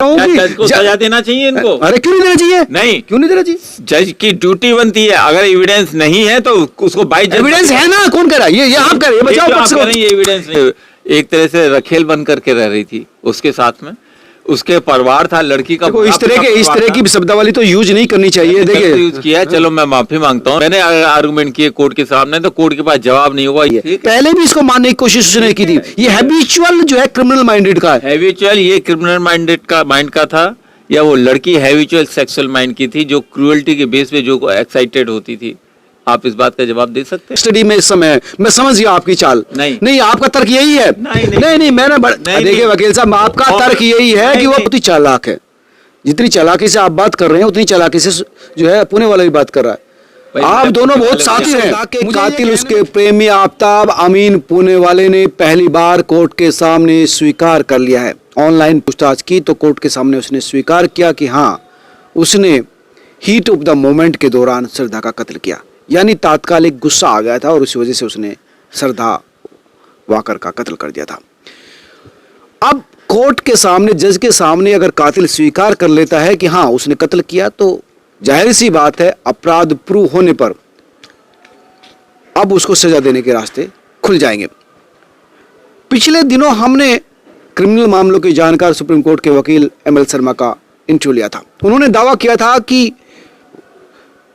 हूँ कि जज को सजा देना चाहिए इनको। अरे क्यों नहीं देना चाहिए? नहीं, क्यों नहीं देना चाहिए? जज की ड्यूटी बनती है, अगर एविडेंस नहीं है तो उसको बाई एविडेंस है ना, कौन कह रहा है? ये आप कह रहे हैं, बचाओ पक्ष को। एविडेंस नहीं, एक तरह से रखेल बन करके रह रही थी उसके साथ में, उसके परिवार था, लड़की का इस तरह की शब्दावली तो यूज नहीं करनी चाहिए। देखिए यूज किया, चलो मैं माफी मांगता हूँ, मैंने आर्गुमेंट किए कोर्ट के सामने, तो कोर्ट के पास जवाब नहीं हुआ। पहले भी इसको मानने की कोशिश उसने की थी। ये हैबिचुअल जो है क्रिमिनल माइंडेड का है। हैबिचुअल ये क्रिमिनल माइंड का था, या वो लड़की हैबिचुअल सेक्सुअल माइंड की थी जो क्रूअल्टी के बेस पे जो एक्साइटेड होती थी? आप इस बात का जवाब दे सकते हैं? स्टडी में इस समय मैं समझ गया आपकी चाल। नहीं आपका तर्क यही है। नहीं मैंने देखिए वकील साहब, आपका तर्क यही है कि वो बहुत ही चालाक है। जितनी चालाकी से आप बात कर रहे हैं उतनी चालाकी से जो है पुणे वाला भी बात कर रहा है। आप दोनों बहुत साथी हैं। कातिल उसके प्रेमी आफ्ताब अमीन पुणे वाले ने पहली बार कोर्ट के सामने स्वीकार कर लिया है। ऑनलाइन पूछताछ की तो कोर्ट के सामने उसने स्वीकार किया कि हाँ, उसने हीट ऑफ द मोमेंट के दौरान श्रद्धा का कत्ल किया। यानी तात्कालिक गुस्सा आ गया था और उसी वजह से उसने श्रद्धा वाकर का कत्ल कर दिया था। अब कोर्ट के सामने, जज के सामने अगर कातिल स्वीकार कर लेता है कि हाँ उसने कत्ल किया, तो जाहिर सी बात है अपराध प्रूव होने पर अब उसको सजा देने के रास्ते खुल जाएंगे। पिछले दिनों हमने क्रिमिनल मामलों के जानकार सुप्रीम कोर्ट के वकील एमएल शर्मा का इंटरव्यू लिया था। उन्होंने दावा किया था कि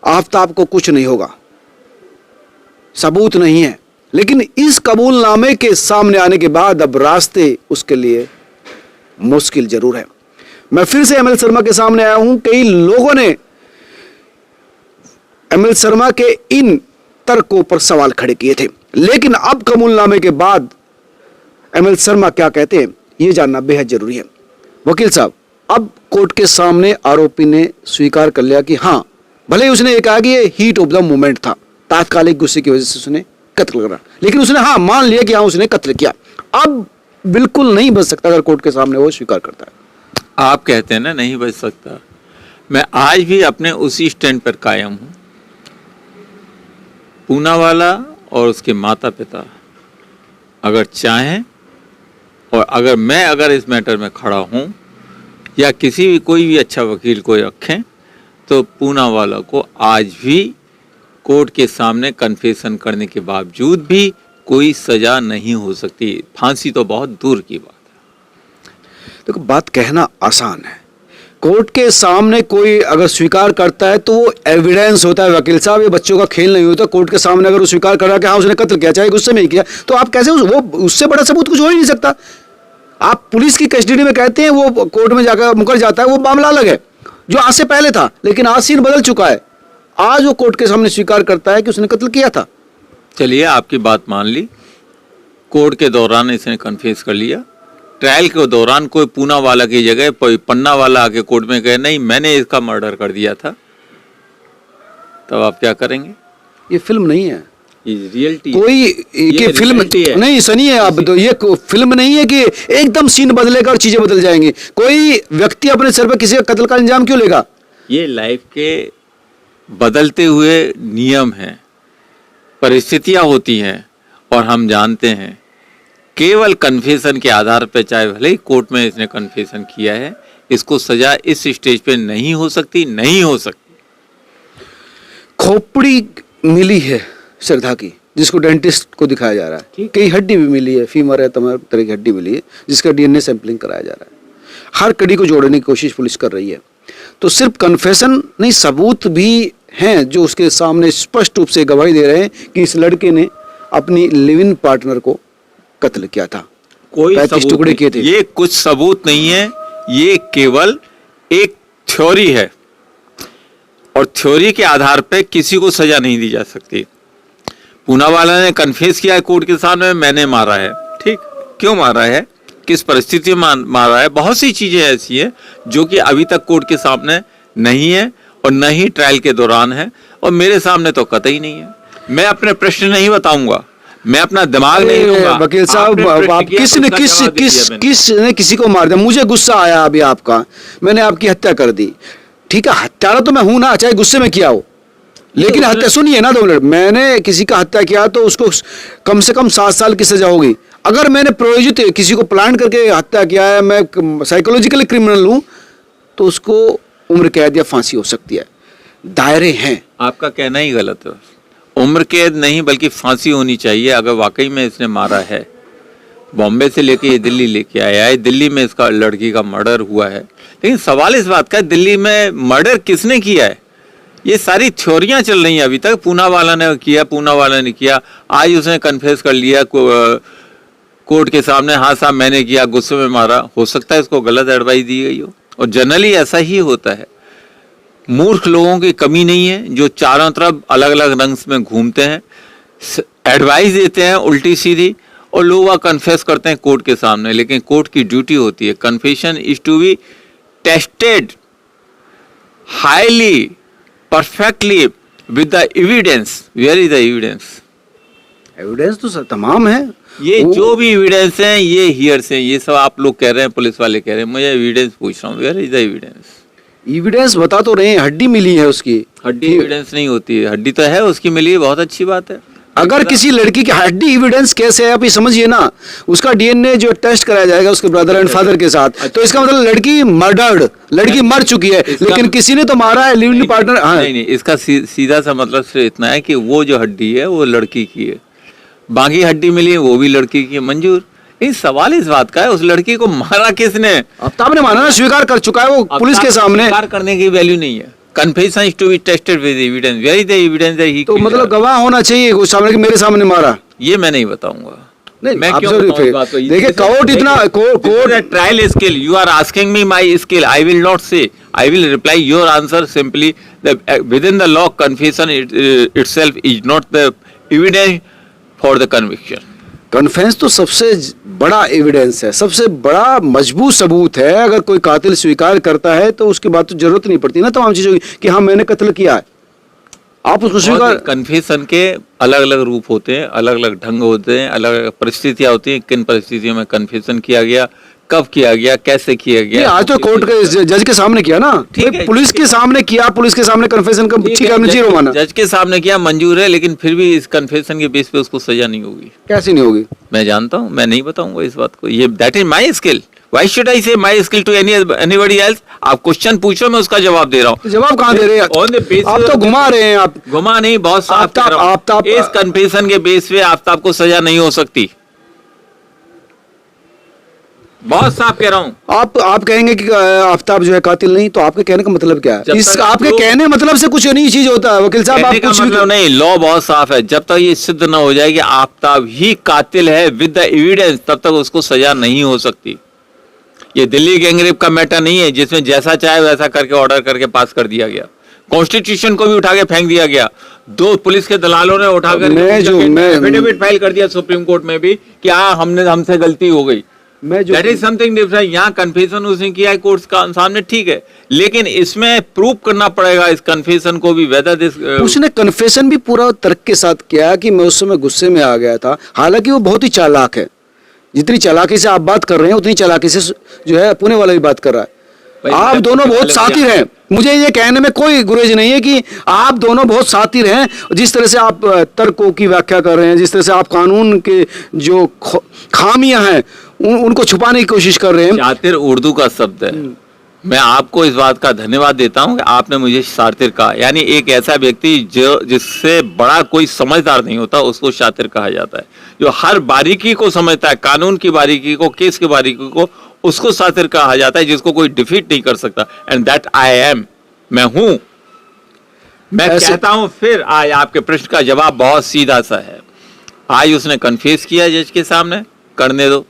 आफ्ताब को कुछ नहीं होगा, सबूत नहीं है। लेकिन इस कबूलनामे के सामने आने के बाद अब रास्ते उसके लिए मुश्किल जरूर है। मैं फिर से एमएल शर्मा के सामने आया हूं। कई लोगों ने एमएल शर्मा के इन तर्कों पर सवाल खड़े किए थे, लेकिन अब कबूलनामे के बाद एमएल शर्मा क्या कहते हैं यह जानना बेहद जरूरी है। वकील साहब, अब कोर्ट के सामने आरोपी ने स्वीकार कर लिया कि हाँ, भले ही उसने ये कहा कि ये हीट ऑफ द मोमेंट था, तात्कालिक गुस्से की वजह से उसने कत्ल करा, लेकिन उसने हाँ मान लिया कि हाँ उसने कत्ल किया। अब बिल्कुल नहीं बच सकता अगर कोर्ट के सामने वो स्वीकार करता है। आप कहते हैं ना नहीं बच सकता, मैं आज भी अपने उसी स्टैंड पर कायम हूं। पूनावाला और उसके माता पिता अगर चाहें, और अगर इस मैटर में खड़ा हूं, या कोई भी अच्छा वकील को रखें, तो पूनावाला को आज भी कोर्ट के सामने कन्फेशन करने के बावजूद भी कोई सजा नहीं हो सकती। फांसी तो बहुत दूर की बात है। देखो, बात कहना आसान है। कोर्ट के सामने कोई अगर स्वीकार करता है तो वो एविडेंस होता है वकील साहब, ये बच्चों का खेल नहीं होता। कोर्ट के सामने अगर वो स्वीकार कर रहा है कि हाँ उसने कत्ल किया, चाहे गुस्से में ही किया, तो आप कैसे वो उससे बड़ा सबूत कुछ हो ही नहीं सकता। आप पुलिस की कस्टडी में कहते हैं, वो कोर्ट में जाकर मुकर जाता है, वो मामला अलग है जो आज से पहले था, लेकिन आज सीन बदल चुका है। आज वो कोर्ट के सामने स्वीकार करता है कि उसने कत्ल किया था। चलिए, आपकी बात मान ली, कोर्ट के दौरान इसने कन्फेस कर लिया। ट्रायल के दौरान कोई पूनावाला की जगह पन्ना वाला आके कोर्ट में कहे नहीं मैंने इसका मर्डर कर दिया था, तब आप क्या करेंगे? ये फिल्म नहीं है, ये रियलिटी। कोई ये फिल्म नहीं सुनिए, अब तो ये फिल्म नहीं है कि एकदम सीन बदलेगा और चीजें बदल जाएंगी। कोई व्यक्ति अपने सर पर किसी का कत्ल का इंजाम क्यों लेगा? ये लाइफ के बदलते हुए नियम हैं, परिस्थितियां होती हैं, और हम जानते हैं केवल कन्फेशन के आधार पर, चाहे भले ही कोर्ट में इसने कन्फेशन किया है, इसको सजा इस स्टेज पे नहीं हो सकती। खोपड़ी मिली है श्रद्धा की, जिसको डेंटिस्ट को दिखाया जा रहा है। कई हड्डी भी मिली है, फीमर है, तमाम तरह की हड्डी मिली है, जिसका डीएनए सैंपलिंग कराया जा रहा है। हर कड़ी को जोड़ने की कोशिश पुलिस कर रही है। तो सिर्फ कन्फेशन नहीं, सबूत भी हैं जो उसके सामने स्पष्ट रूप से गवाही दे रहे हैं कि इस लड़के ने अपनी लिव इन पार्टनर को कत्ल किया था, कोई 35 टुकड़े किए थे। ये कुछ सबूत नहीं है, ये केवल एक थ्योरी है, और थ्योरी के आधार पर किसी को सजा नहीं दी जा सकती। पूनावाला ने कन्फेस किया है कोर्ट के सामने, मैंने मारा है। ठीक, क्यों मारा है, किस परिस्थिति में मारा है, बहुत सी चीजें ऐसी है जो कि अभी तक कोर्ट के सामने नहीं है और न ही ट्रायल के दौरान है, और मेरे सामने तो कतई नहीं है। मैं अपने प्रश्न नहीं बताऊंगा, मैं अपना दिमाग नहीं लूंगा। वकील साहब, आप किसने किसी को मार दिया? मुझे गुस्सा आया अभी आपका, मैंने आपकी हत्या कर दी। ठीक है, हत्यारा तो मैं हूं ना, चाहे गुस्से में किया हो, लेकिन हत्या सुनिए ना 2 मिनट, मैंने किसी का हत्या किया तो उसको कम से कम 7 साल की सजा होगी। अगर मैंने प्रायोजित किसी को प्लान करके हत्या किया है, मैं साइकोलॉजिकली क्रिमिनल हूं, तो उसको उम्र कैद या फांसी हो सकती है। दायरे हैं। आपका कहना ही गलत है। उम्र कैद नहीं बल्कि फांसी होनी चाहिए अगर वाकई में इसने मारा है। बॉम्बे से लेके ये दिल्ली लेके आया है, दिल्ली में इसका लड़की का मर्डर हुआ है, लेकिन सवाल इस बात का है दिल्ली में मर्डर किसने किया है? ये सारी थ्योरियां चल रही हैं अभी तक। पूना वाला ने किया, पूना वाला ने किया, आज उसने कन्फेस कर लिया कोर्ट के सामने, हाँ साहब मैंने किया, गुस्से में मारा। हो सकता है इसको गलत एडवाइस दी गई हो, और जनरली ऐसा ही होता है। मूर्ख लोगों की कमी नहीं है जो चारों तरफ अलग अलग रंग में घूमते हैं, एडवाइस देते हैं उल्टी सीधी, और लोग वह कन्फेस करते हैं कोर्ट के सामने। लेकिन कोर्ट की ड्यूटी होती है, confession is to be tested highly perfectly with the evidence. Where is the evidence? Evidence तो तमाम है। ये जो भी एविडेंस है ये हियर्स है, ये सब आप लोग कह रहे हैं, पुलिस वाले कह रहे हैं, मुझे एविडेंस पूछ रहा हूँ, where is the evidence? Evidence बता तो रहे हैं, हड्डी मिली है उसकी। हड्डी एविडेंस नहीं होती है, हड्डी तो है उसकी मिली है, बहुत अच्छी बात है। अगर किसी लड़की की हड्डी एविडेंस कैसे है आप ये समझिए ना, उसका डीएनए जो टेस्ट कराया जाएगा उसके ब्रदर एंड फादर के साथ, तो इसका मतलब लड़की मर्डर्ड, लड़की मर चुकी है, लेकिन किसी ने तो मारा है, लिविंग पार्टनर। हाँ नहीं, इसका सीधा सा मतलब सिर्फ इतना है कि वो जो हड्डी है वो लड़की की है, बाकी हड्डी मिली है वो भी लड़की की है, मंजूर। इस सवाल इस बात का है उस लड़की को मारा किसने? आफ्ताब ने माना ना, स्वीकार कर चुका है वो पुलिस के सामने। स्वीकार करने की वैल्यू नहीं है। Confession is to be tested with evidence. Where is the evidence that he तो killed मतलब her? गवाह होना चाहिए उस सामने कि मेरे सामने मारा। ये मैं नहीं बताऊंगा। नहीं, मैं आप क्यों जरूर बताऊं इस बात को? देखिए कोर्ट इतना court trial skill, you are asking me my skill, I will not say, I will reply your answer simply within the law confession itself is not the evidence for the conviction. Confess तो सबसे बड़ा evidence है, सबसे बड़ा मजबूत सबूत है। अगर कोई कातिल स्वीकार करता है तो उसके बाद तो जरूरत नहीं पड़ती ना तमाम चीजों की कि हाँ मैंने कत्ल किया है, आप उसको स्वीकार। कन्फेशन के अलग अलग रूप होते हैं, अलग अलग ढंग होते हैं, अलग अलग परिस्थितियां होती हैं। किन परिस्थितियों में कन्फेशन किया गया, कब किया गया, कैसे किया गया? आज तो कोर्ट के जज के सामने किया ना, ठीक है, पुलिस के सामने किया, पुलिस के सामने कन्फेशन का ठीक है, जीरो माना, जज के सामने किया, मंजूर है, लेकिन फिर भी इस कन्फेशन के बेस पे उसको सजा नहीं होगी। कैसे नहीं होगी? मैं जानता हूँ, मैं नहीं बताऊंगा इस बात को। ये that is my skill, why should I say my skill to anybody else? आप क्वेश्चन पूछो, मैं उसका जवाब दे रहा हूँ। जवाब कहाँ दे रहे हैं? आप तो घुमा रहे हैं। आप घुमा नहीं, बहुत साफ कह रहा हूं। इस कन्फेशन के बेस पे आफ्ताब को सजा नहीं हो सकती, बहुत साफ कह रहा हूं। आप कहेंगे कि आफ्ताब जो है कातिल नहीं, तो आपके कहने का मतलब क्या है? इस आपके कहने मतलब से कुछ नहीं चीज होता है वकील साहब, आप कुछ मतलब नहीं, लॉ बहुत साफ है। जब तक ये सिद्ध ना हो जाए कि आफ्ताब ही कातिल है विद द एविडेंस, तब तक उसको सजा नहीं हो सकती। ये दिल्ली गैंगरेप का मैटर नहीं है जिसमें जैसा चाहे वैसा करके ऑर्डर करके पास कर दिया गया। कॉन्स्टिट्यूशन को भी उठा के फेंक दिया गया। दो पुलिस के दलालों ने उठाकर एफिडेविट फाइल कर दिया सुप्रीम कोर्ट में भी कि हाँ हमसे गलती हो गई। That is something different। यहाँ कन्फेशन उसने किया है कोर्ट का सामने, ठीक है, लेकिन इसमें प्रूव करना पड़ेगा इस कन्फेशन को भी, वेदर दिस उसने कन्फेशन भी पूरा तर्क के साथ किया कि मैं उस समय गुस्से में आ गया था। हालांकि वो बहुत ही चालाक है, जितनी चालाकी से आप बात कर रहे हैं उतनी चालाकी से जो है पुणे वाला भी बात कर रहा है। आप दोनों बहुत सातिर हैं, मुझे ये कहने में कोई गुरेज नहीं है कि आप दोनों बहुत सातिर हैं। जिस तरह से आप तर्कों की व्याख्या कर रहे हैं, जिस तरह से आप कानून के जो खामियां हैं उनको छुपाने की कोशिश कर रहे हैं। शातिर उर्दू का शब्द है। मैं आपको इस बात का धन्यवाद देता हूं कि आपने मुझे शातिर कहा। यानी एक ऐसा व्यक्ति जो जिससे बड़ा कोई समझदार नहीं होता उसको शातिर कहा जाता है, जो हर बारीकी को समझता है, कानून की बारीकी को, केस की बारीकी को, उसको शातिर कहा जाता है, जिसको कोई डिफीट नहीं कर सकता। एंड दैट आई एम, मैं हूं। मैं कहता हूं फिर आज आपके प्रश्न का जवाब बहुत सीधा सा है। आज उसने कन्फेस किया जज के सामने, करने दो।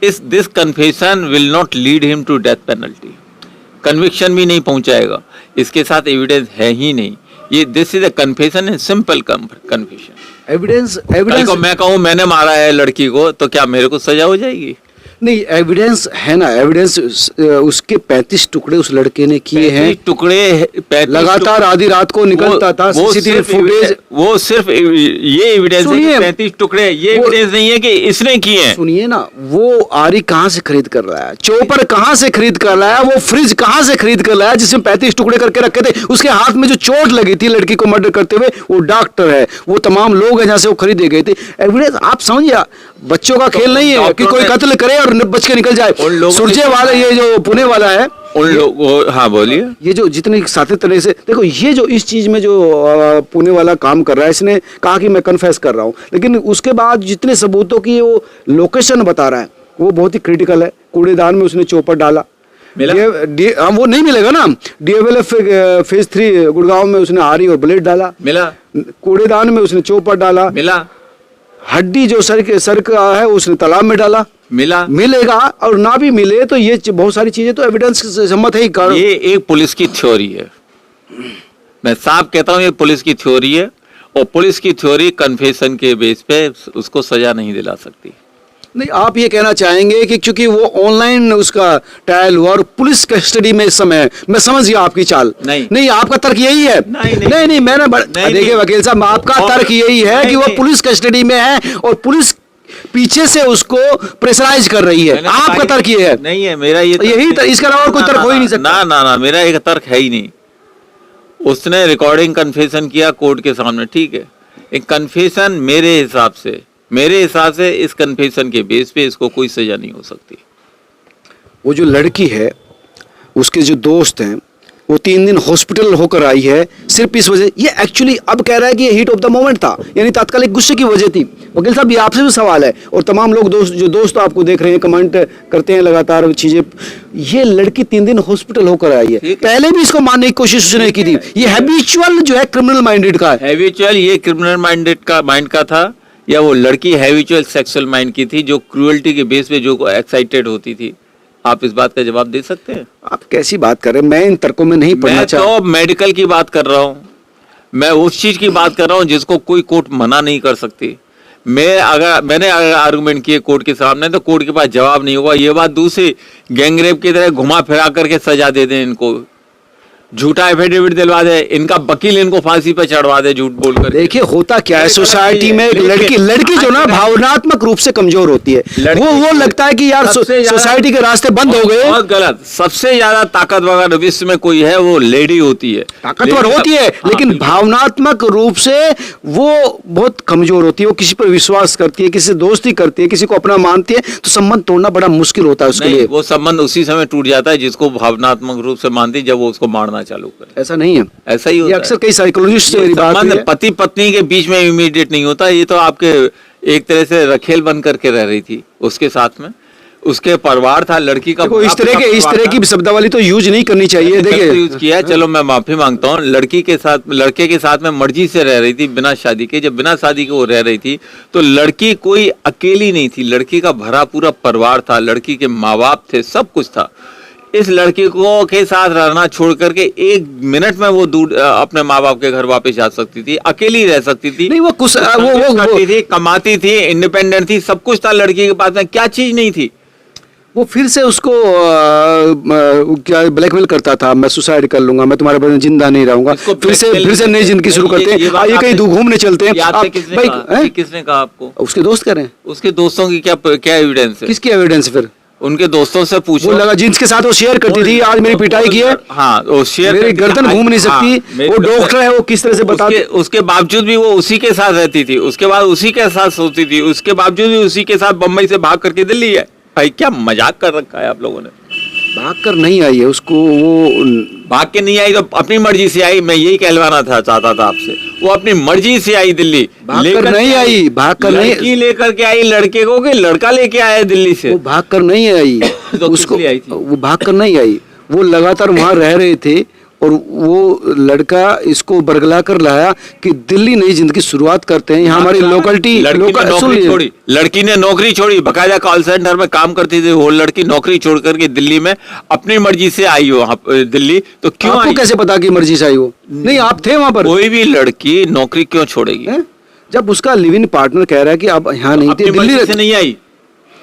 This confession will not lead him to death penalty, conviction भी नहीं पहुंचाएगा, इसके साथ एविडेंस है ही नहीं। ये this is a confession and simple confession. Evidence को मैं कहूं मैंने मारा है लड़की को, तो क्या मेरे को सजा हो जाएगी? नहीं, एविडेंस है ना, एविडेंस उसके 35 टुकड़े उस लड़के ने किए हैं। टुकड़े लगातार आधी रात को निकलता था, सीसीटीवी फुटेज। वो सिर्फ ये एविडेंस है कि 35 टुकड़े, ये एविडेंस नहीं है कि इसने किए हैं। सुनिए ना, वो आरी कहाँ से खरीद कर रहा है, चोपर कहाँ से खरीद कर रहा है, वो फ्रिज कहाँ से खरीद कर रहा है जिसमें 35 टुकड़े करके रखे थे। उसके हाथ में जो चोट लगी थी लड़की को मर्डर करते हुए, वो डॉक्टर है, वो तमाम लोग हैं जहाँ से वो खरीदे गए थे। एविडेंस आप समझिए, बच्चों का खेल नहीं है कि कोई कत्ल करे और बच के निकल जाए। सुरजे वाले, ये जो पुणे वाला है, उन लोगों, हाँ बोलिए। ये जो जितने साथी तरह से देखो, ये जो इस चीज में जो पुणे वाला काम कर रहा है, इसने कहा कि मैं कन्फेस कर रहा हूँ, लेकिन उसके बाद जितने सबूतों की वो लोकेशन बता रहा है वो बहुत ही क्रिटिकल है। कूड़ेदान में उसने चौपर डाला, मिला? वो नहीं मिलेगा ना। DFLF फेज 3 गुड़गांव में उसने आरी और ब्लेड डाला, मिला? कूड़ेदान में उसने चौपर डाला, मिला? हड्डी जो सर का है उसने तालाब में डाला, मिला? मिलेगा। और ना भी मिले तो ये बहुत सारी चीजें तो एविडेंस से सम्मत है ही। ये एक पुलिस की थ्योरी है, मैं साफ कहता हूँ ये पुलिस की थ्योरी है, और पुलिस की थ्योरी कन्फेशन के बेस पे उसको सजा नहीं दिला सकती। नहीं, आप ये कहना चाहेंगे कि क्योंकि वो ऑनलाइन उसका ट्रायल हुआ और पुलिस कस्टडी में इस समय है, मैं समझ गया आपकी चाल। नहीं, आपका तर्क यही है। नहीं, मैंने देखिए वकील साहब, आपका तर्क यही है कि वो पुलिस कस्टडी में है और पुलिस पीछे से उसको प्रेशराइज कर रही है। आपका तर्क ये है? नहीं है मेरा ये यही इसके अलावा कोई तर्क हो ही नहीं सकता। ना, मेरा एक तर्क है ही नहीं। उसने रिकॉर्डिंग कन्फेशन किया कोर्ट के सामने, ठीक है। एक कन्फेशन मेरे हिसाब से इस कन्फेशन के बेस पे इसको कोई सजा नहीं हो सकती। वो जो लड़की है, उसके जो दोस्त हैं, वो 3 दिन हॉस्पिटल होकर आई है सिर्फ इस वजह। ये एक्चुअली अब कह रहा है कि ये हीट ऑफ द मोमेंट था, यानी तात्कालिक गुस्से की वजह थी। वकील साहब, ये आपसे भी सवाल है और तमाम लोग दोस्त आपको देख रहे हैं, कमेंट करते हैं लगातार चीजें। ये लड़की 3 दिन हॉस्पिटल होकर आई है, पहले भी इसको मारने की कोशिश उसने की थी। ये हैबिचुअल जो है क्रिमिनल माइंडेड का है। हैबिचुअल ये क्रिमिनल माइंड का था, या वो लड़की हैबिचुअल सेक्सुअल माइंड की थी जो क्रूअल्टी के बेस पे जो एक्साइटेड होती थी? आप इस बात का जवाब दे सकते हैं? आप कैसी बात कर रहे हैं? मैं इन तर्कों में नहीं पढ़ना चाहता। मैं तो मेडिकल की बात कर रहा हूँ, मैं उस चीज की बात कर रहा हूँ जिसको कोई कोर्ट मना नहीं कर सकती। मैंने अगर आर्गुमेंट किए कोर्ट के सामने तो कोर्ट के पास जवाब नहीं होगा। ये बात दूसरी गैंगरेप की तरह घुमा फिरा करके सजा दे दें, इनको झूठा एफिडेविट दिलवा दे, इनका वकील इनको फांसी पे चढ़वा दे झूठ बोलकर। देखिए होता क्या है सोसाइटी में, लड़की जो ना भावनात्मक रूप से कमजोर होती है। वो लगता है कि यार सोसाइटी के रास्ते बंद हो गए। बहुत गलत। सबसे ज्यादा ताकतवर विश्व में कोई है वो लेडी होती है, ताकतवर होती है, लेकिन भावनात्मक रूप से वो बहुत कमजोर होती है। वो किसी पर विश्वास करती है, किसी से दोस्ती करती है, किसी को अपना मानती है, तो संबंध तोड़ना बड़ा मुश्किल होता है उसके लिए। वो संबंध उसी समय टूट जाता है जिसको भावनात्मक रूप से मानती है, जब वो उसको मारना चालू करे। ऐसा नहीं है, ऐसा ही होता है। अक्सर कई साइकोलॉजिस्ट से मेरी बात है। पति पत्नी के बीच में इमीडिएट नहीं होता। ये तो आपके एक तरह से रखेल बन करके रह रही थी उसके साथ में, उसके परिवार था, लड़की का इस तरह की शब्दावली तो यूज नहीं करनी चाहिए। देखिए यूज किया है, चलो मैं माफी मांगता हूँ। लड़के के साथ में मर्जी से रह रही थी, बिना शादी के। जब बिना शादी के वो रह रही थी तो लड़की कोई अकेली नहीं थी, लड़की का भरा पूरा परिवार था, लड़की के माँ बाप थे, सब कुछ था। इस लड़की को के साथ रहना छोड़ करके 1 मिनट में वो दूर अपने माँ बाप के घर वापस जा सकती थी, अकेली रह सकती थी। नहीं, वो कुछ वो करती थी, कमाती थी, इंडिपेंडेंट थी, सब कुछ था लड़की के पास में। क्या चीज नहीं थी? वो फिर से उसको क्या ब्लैकमेल करता था, मैं सुसाइड कर लूंगा, मैं तुम्हारे बदले जिंदा नहीं रहूंगा। फिर से नई जिंदगी शुरू करते हैं। ये कहीं घूमने चलते हैं। किसने कहा आपको? उसके दोस्त कह रहे हैं। उसके दोस्तों की क्या एविडेंस है? किसकी एविडेंस? फिर उनके दोस्तों से पूछो। वो लगा जिनके साथ वो शेयर करती थी, आज मेरी पिटाई की है। हाँ, वो शेयर, मेरी गर्दन घूम नहीं सकती। वो डॉक्टर है, वो किस तरह से बता। उसके बावजूद भी वो उसी के साथ रहती थी, उसके बाद उसी के साथ सोती थी, उसके बावजूद भी उसी के साथ बम्बई से भाग करके दिल्ली है। भाई क्या मजाक कर रखा है आप लोगों ने। भाग कर नहीं आई है उसको, वो भाग के नहीं आई तो अपनी मर्जी से आई। मैं यही कहलवाना चाहता था आपसे। वो अपनी मर्जी से आई दिल्ली, भाग कर नहीं आई। भाग कर नहीं लेकर के आई लड़के को, कि लड़का लेके आया दिल्ली से। वो भाग कर नहीं आई। तो उसको आई थी? वो भाग कर नहीं आई, वो लगातार वहां रह रहे थे और वो लड़का इसको बरगला कर लाया कि दिल्ली नई जिंदगी शुरुआत करते हैं। यहाँ हमारी लोकलिटी लड़की ने नौकरी छोड़ी, बकायदा कॉल सेंटर में काम करती थी वो लड़की, नौकरी छोड़ करके दिल्ली में अपनी मर्जी से आई वहाँ दिल्ली। तो क्यों? आपको कैसे पता कि मर्जी से आई हो? नहीं, आप थे वहां पर। कोई भी लड़की नौकरी क्यों छोड़ेगी? जब उसका लिव इन पार्टनर कह रहा है कि अब यहाँ नहीं थे, दिल्ली से नहीं आई।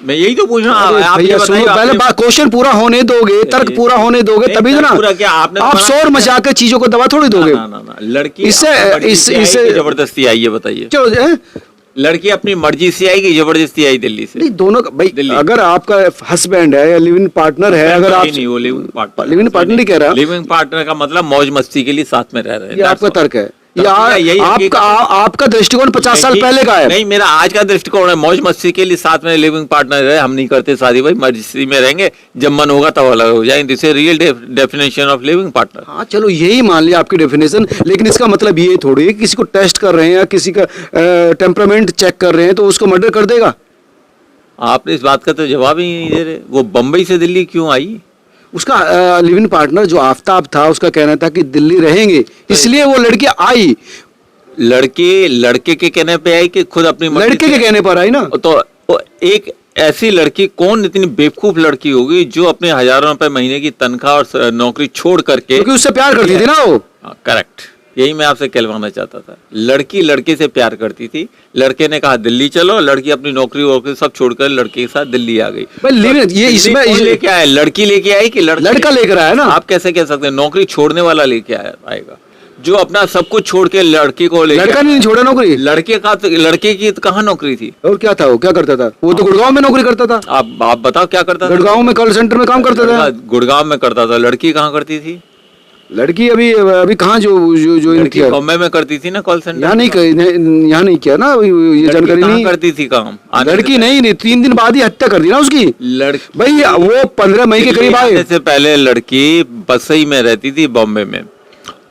मैं यही तो पूछ रहा हूँ। पहले क्वेश्चन पूरा होने दोगे, तर्क पूरा होने दोगे, तभी तो ना आप शोर मचा के चीजों को दबा थोड़ी दोगे। लड़की इससे जबरदस्ती आई है, बताइए। लड़की अपनी मर्जी से आई कि जबरदस्ती आई दिल्ली से? नहीं, दोनों भाई। अगर आपका हस्बैंड है या लिव इन पार्टनर है, अगर आप लिव इन पार्टनर नहीं कह रहा, लिव इन पार्टनर का मतलब मौज मस्ती के लिए साथ में रह रहे हैं, ये आपका तर्क है। आपका दृष्टिकोण 50 साल पहले का है। नहीं, मेरा आज का दृष्टिकोण है मौज मस्ती के लिए साथ में लिविंग पार्टनर है, हम नहीं करते शादी भाई, मर्जी में रहेंगे, जब मन होगा तब अलग हो जाएंगे। This is real definition of living partner. हाँ चलो यही मान लिया आपकी डेफिनेशन, लेकिन इसका मतलब ये थोड़ी है किसी को टेस्ट कर रहे हैं या किसी का टेम्परामेंट चेक कर रहे हैं तो उसको मर्डर कर देगा। आपने इस बात का तो जवाब ही नहीं दे रहे। वो बंबई से दिल्ली क्यों आई? उसका लिविंग पार्टनर जो आफ्ताब था उसका कहना था कि दिल्ली रहेंगे, इसलिए वो लड़की आई। लड़के के कहने पे आई कि खुद अपनी लड़के के कहने पर आई ना? तो एक ऐसी लड़की, कौन इतनी बेवकूफ लड़की होगी जो अपने हजारों रुपए महीने की तनख्वाह और नौकरी छोड़ करके, क्योंकि उससे प्यार करती थी ना वो। करेक्ट, यही मैं आपसे कहलवाना चाहता था। लड़की लड़के से प्यार करती थी, लड़के ने कहा दिल्ली चलो, लड़की अपनी नौकरी वोकरी सब छोड़कर लड़के के साथ दिल्ली आ गई। ये इसमें लेके आया, लड़की लेके आई कि लड़का लेकर आया ना? आप कैसे कह सकते हैं? नौकरी छोड़ने वाला लेके आएगा, जो अपना सब कुछ छोड़ के लड़की को ले। लड़का नहीं छोड़ा नौकरी, लड़के की कहाँ नौकरी थी? और क्या था, वो क्या करता था? वो तो गुड़गांव में नौकरी करता था। आप बताओ क्या करता था? गुड़गांव में कॉल सेंटर में काम करता था। गुड़गांव में करता था। लड़की कहाँ करती थी? लड़की अभी कहाँ जो बॉम्बे में करती थी ना कॉल सेंटर। यहाँ नहीं किया ना, ये जानकारी नहीं करती थी काम। लड़की नहीं 3 दिन बाद ही हत्या कर दी ना उसकी। भाई वो 15 मई के करीब आए से पहले लड़की बसई में रहती थी बॉम्बे में।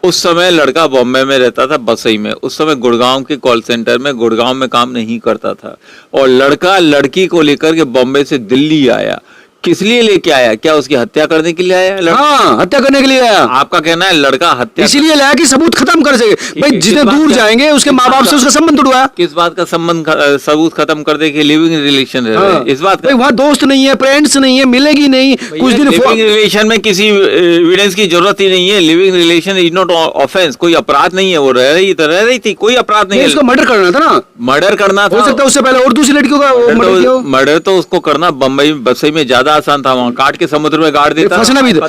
उस समय लड़का बॉम्बे में रहता था बसई में। उस समय गुड़गांव के कॉल सेंटर में गुड़गांव में काम नहीं करता था। और लड़का लड़की को लेकर के बॉम्बे से दिल्ली आया। किस लिए लेके आया? क्या उसकी हत्या करने के लिए आया? हाँ, हत्या करने के लिए आया। आपका कहना है लड़का हत्या इसलिए लाया कि सबूत खत्म कर सके। भाई जितने दूर जाएंगे उसके माँ बाप से उसका संबंध उड़वा। किस बात का संबंध? सबूत खत्म कर दे कि लिविंग रिलेशन है। हाँ। इस बात का वहाँ दोस्त नहीं है, फ्रेंड्स नहीं है, मिलेगी नहीं कुछ दिन। लिविंग रिलेशन में किसी एविडेंस की जरूरत ही नहीं है। Living relation is not offence, कोई अपराध नहीं है। वो रह रही थी, कोई अपराध नहीं है। उसको मर्डर करना था ना? मर्डर करना था। हो सकता है उससे पहले और दूसरी लड़कियों का मर्डर तो उसको करना बम्बई बसई में ज्यादा आसान था। वहाँ के समुद्र में गाड़ देता, फंसना भी तो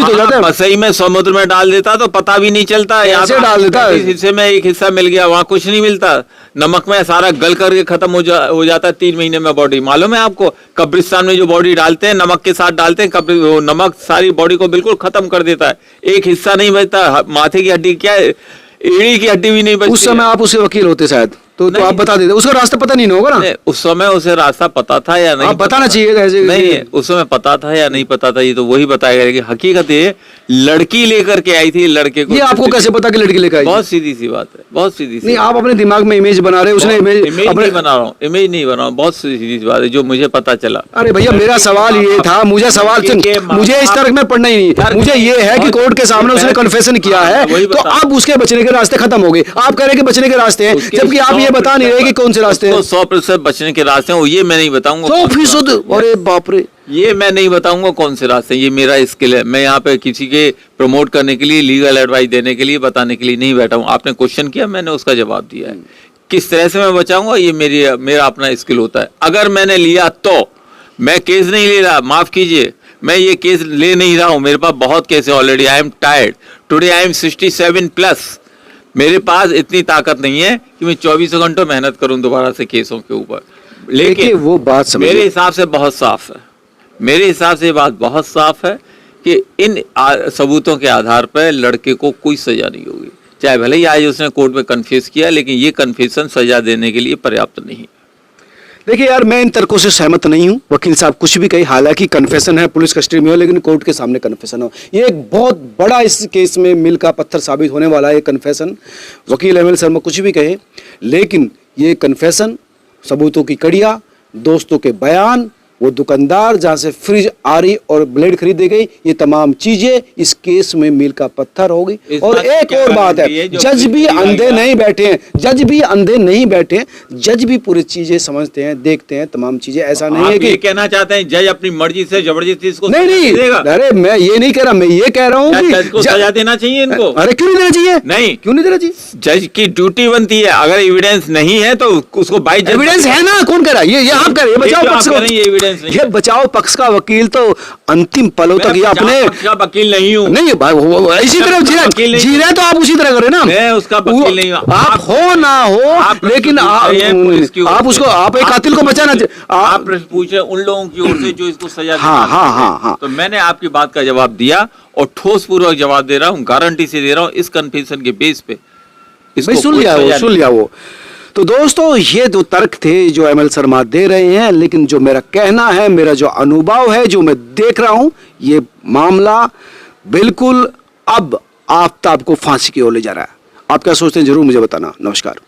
जाता है। बसई में समुद्र में डाल देता तो पता भी नहीं चलता। ऐसे डाल देता, इस हिस्से में एक हिस्सा मिल गया, वहाँ कुछ नहीं मिलता। नमक में सारा गल करके खत्म हो जाता है 3 महीने में बॉडी। मालूम है आपको? कब्रिस्तान में जो बॉडी डालते हैं नमक के साथ डालते हैं, नमक सारी बॉडी को बिल्कुल खत्म कर देता है। एक हिस्सा नहीं बचता। माथे की हड्डी क्या है, एड़ी की हड्डी भी नहीं बचती। उस समय आप उसे वकील होते शायद, तो आप बता देते। उसका रास्ता पता नहीं होगा ना? उस समय उसे रास्ता पता था या नहीं? आप बताना चाहिए ऐसे। नहीं, उस समय पता था या नहीं पता था, ये तो वही बताएगा। लेकिन हकीकत ये लड़की लेकर के आई थी लड़के को। ये आपको कैसे पता कि लड़की लेकर आई? बहुत सीधी सी बात है, बहुत सीधी सी। नहीं, आप अपने दिमाग में इमेज बना रहे हैं। उसने इमेज नहीं बना रहा हूँ, इमेज नहीं बना रहा हूँ। बहुत सीधी सी बात है जो मुझे पता चला। अरे भैया मेरा सवाल ये था, मुझे इस तरह में पढ़ना ही नहीं। मुझे ये है कि कोर्ट के सामने उसने कन्फेशन किया है, तो अब उसके बचने के रास्ते खत्म हो गए। आप कह रहे हैं कि बचने के रास्ते हैं, जबकि आप ये बता नहीं रहे कि कौन से रास्ते हैं। 100% बचने के रास्ते हैं, ये मैं नहीं बताऊंगा। 100%? अरे बाप रे, ये मैं नहीं बताऊंगा कौन से रास्ते हैं। ये मेरा स्किल है। मैं यहाँ पे किसी के प्रमोट करने के लिए, लीगल एडवाइस देने के लिए, बताने के लिए नहीं बैठा हूँ। आपने क्वेश्चन किया, मैंने उसका जवाब दिया है। किस तरह से मैं बचाऊंगा, ये मेरा अपना स्किल होता है। अगर मैंने लिया तो मैं केस नहीं ले रहा, माफ कीजिए, मैं ये केस ले नहीं रहा हूँ। मेरे पास बहुत केस है already. I am tired today, I am 67+। मेरे पास इतनी ताकत नहीं है कि मैं 24 घंटों मेहनत करूं दोबारा से केसों के ऊपर। लेकिन वो बात मेरे हिसाब से बहुत साफ है। मेरे हिसाब से बात बहुत साफ है कि इन सबूतों के आधार पर लड़के को कोई सजा नहीं होगी। चाहे भले ही आज उसने कोर्ट में कन्फेस किया, लेकिन ये कन्फेशन सजा देने के लिए पर्याप्त नहीं। देखिए यार, मैं इन तर्कों से सहमत नहीं हूं। वकील साहब कुछ भी कही, हालांकि कन्फेशन है, पुलिस कस्टडी में हो, लेकिन कोर्ट के सामने कन्फेशन हो, ये एक बहुत बड़ा इस केस में मील का पत्थर साबित होने वाला है कन्फेशन। वकील एमएल शर्मा कुछ भी कहे, लेकिन ये कन्फेशन, सबूतों की कड़िया, दोस्तों के बयान, वो दुकानदार जहां से फ्रिज, आरी और ब्लेड खरीदी गई, ये तमाम चीजें इस केस में मील का पत्थर होगी। और एक और बात है, जज भी अंधे नहीं बैठे हैं। जज भी अंधे नहीं बैठे हैं, जज भी पूरी चीजें समझते हैं, देखते हैं तमाम चीजें। ऐसा नहीं है कि ये कहना चाहते हैं जज अपनी मर्जी से जबरदस्ती इसको नहीं। अरे मैं ये नहीं कह रहा, मैं ये कह रहा हूँ कि जज को सजा देना चाहिए इनको। अरे क्यों नहीं देना चाहिए? नहीं, क्यों नहीं देना चाहिए? जज की ड्यूटी बनती है। अगर एविडेंस नहीं है तो उसको बाय एविडेंस है ना, कौन कह रहा है? ये आप कह रहे हैं, बचाओ पक्ष को। एविडेंस नहीं ये बचाव पक्ष का वकील तो अंतिम पलों तक ये अपने उसका वकील नहीं हूँ। नहीं भाई, इसी तरह जी रहे तो आप उसी तरह करें ना। मैं उसका वकील नहीं हूँ। आप हो ना हो, लेकिन आप उसको, आप एक कातिल को बचाना। आप प्रश्न पूछे उन लोगों की ओर से जो इसको सजा। हाँ। तो मैंने आपकी बात का जवाब दिया और ठोस पूर्वक जवाब दे रहा हूँ, गारंटी से दे रहा हूँ, इस कन्फेशन के बेस पे। सुन लिया वो। तो दोस्तों, ये दो तर्क थे जो एमएल शर्मा दे रहे हैं, लेकिन जो मेरा कहना है, मेरा जो अनुभव है, जो मैं देख रहा हूं, ये मामला बिल्कुल अब आफ्ताब को फांसी की ओर ले जा रहा है। आप क्या सोचते हैं, जरूर मुझे बताना। नमस्कार।